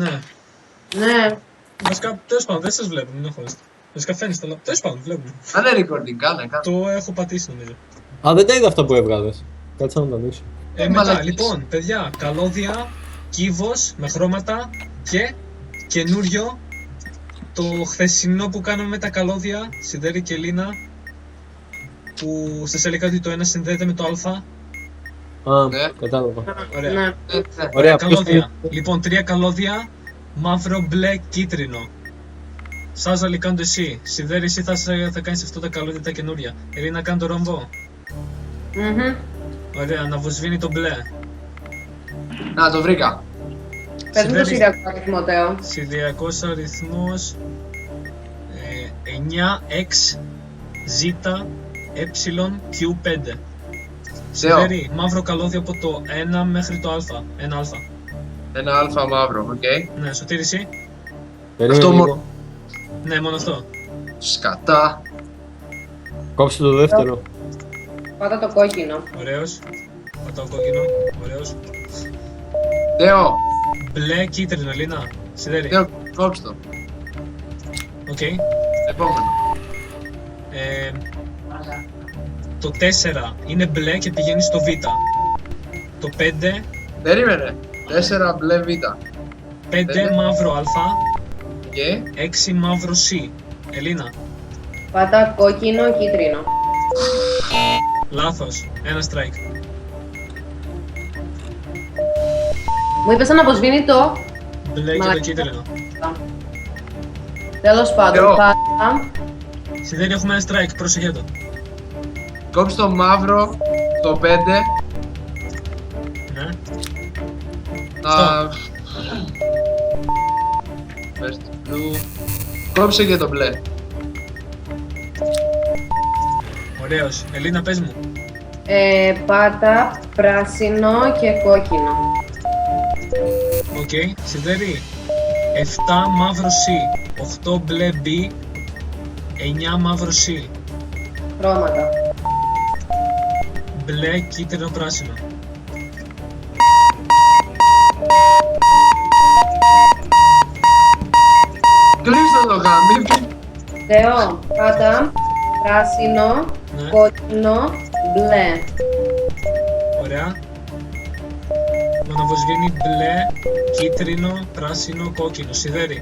Ναι. Ναι. Βασικά, τέλος πάντων, δεν σας βλέπω, μην εχωρίσετε. Βασικά φαίνεστε, αλλά τέλος πάντων, βλέπουμε. Αν είναι recording, κάνε. Το έχω πατήσει νομίζω. Α, δεν τα είδα αυτά που έβγαλες. Κάτσε να το ανοίξω. Μετά, μαλακίες. λοιπόν, παιδιά, καλώδια, κύβος με χρώματα και καινούριο το χθεσινό που κάναμε με τα καλώδια, Σιδέρη και Λίνα, που σας έλεγα ότι το ένα συνδέεται με το α. Α, Ναι. κατάλαβα. Ωραία. Ναι. Ωραία, Καλώδια. Λοιπόν, 3 καλώδια, μαύρο, μπλε, κίτρινο. Σάζα, λικάντο εσύ. Σιδέρη, εσύ θα κάνεις αυτά τα καλώδια τα καινούρια. Ελίνα, κάνει το ρομβό. Ωραία, να βοσβήνει το μπλε. Να, το βρήκα. Πες μου το σειριακό αριθμό, Τέο. Σιδηριακός αριθμός 9X Z E Q5. Σιδέρη, μαύρο καλώδιο από το 1 μέχρι το α. 1α. Ένα αλφα μαύρο, οκ. Ναι, Σωτήρη εσύ. Περίμενε Αυτό λίγο. Ναι, μόνο αυτό. Σκατά. Κόψε το δεύτερο. Πάτα το κόκκινο. Ωραίος. Πατάω κόκκινο. Ωραίος. Τέο, Μπλε, κίτρινο, Λίνα. Σιδέρη. Τέο, κόψε το. Οκ. Επόμενο. Το 4 είναι μπλε και πηγαίνει στο β. Το 5, Περίμενε. 4 μπλε β. 5 μαύρο α, Και 6 μαύρο σ. Ελίνα. Πάτα κόκκινο, κίτρινο. Λάθος. Ένα strike. Μου είπες να αποσβήνει το. Μπλε και το Μαλακία. κίτρινο. Τέλος πάντων, Τέο. πάτα. Σιδέρη, έχουμε ένα strike. Πρόσεχε το. κόψε το μαύρο, το 5. Ναι. Να... Πες το blue. Κόψε και το μπλε. Ωραίος. Ελίνα, πες μου. Πάτα πράσινο και κόκκινο. Οκ. Σιδέρη. 7 μαύρο σ. 8 μπλε B. 9 μαύρο σ. Χρώματα. Μπλε, κίτρινο, πράσινο. Κλείστε το γάμι. Τέο, πάτα πράσινο, Ναι. κόκκινο, μπλε. Ωραία. Μονοβοσβήνει μπλε, κίτρινο, πράσινο, κόκκινο. Σιδέρη.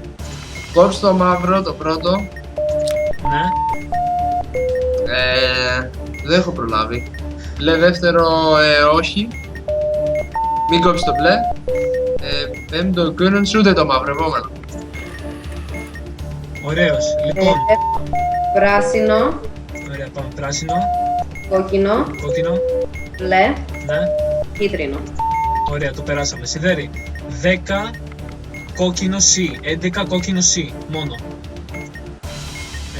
Κόψε το μαύρο, το πρώτο. Ναι. Δεν έχω προλάβει. Μπλε δεύτερο, όχι. Μην κόψει το μπλε. Πέμπτο, κούνον σου ούτε το μαύρο, επόμενο. Ωραίος. Λοιπόν. Πράσινο, Ωραία, πάμε. Πράσινο, κόκκινο, κόκκινο. μπλε, Ναι. κίτρινο. Ωραία, το περάσαμε. Σιδέρη. 10 κόκκινο C. 11 κόκκινο C. Μόνο.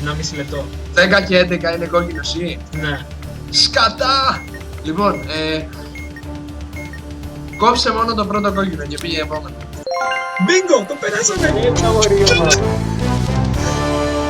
1,5 λεπτό. 10 και 11 είναι κόκκινο C. Ναι. Σκατά! Λοιπόν, κόψε μόνο το πρώτο κόκκινο και πήγε επόμενο. Μπίνγκο! Το περάσαμε!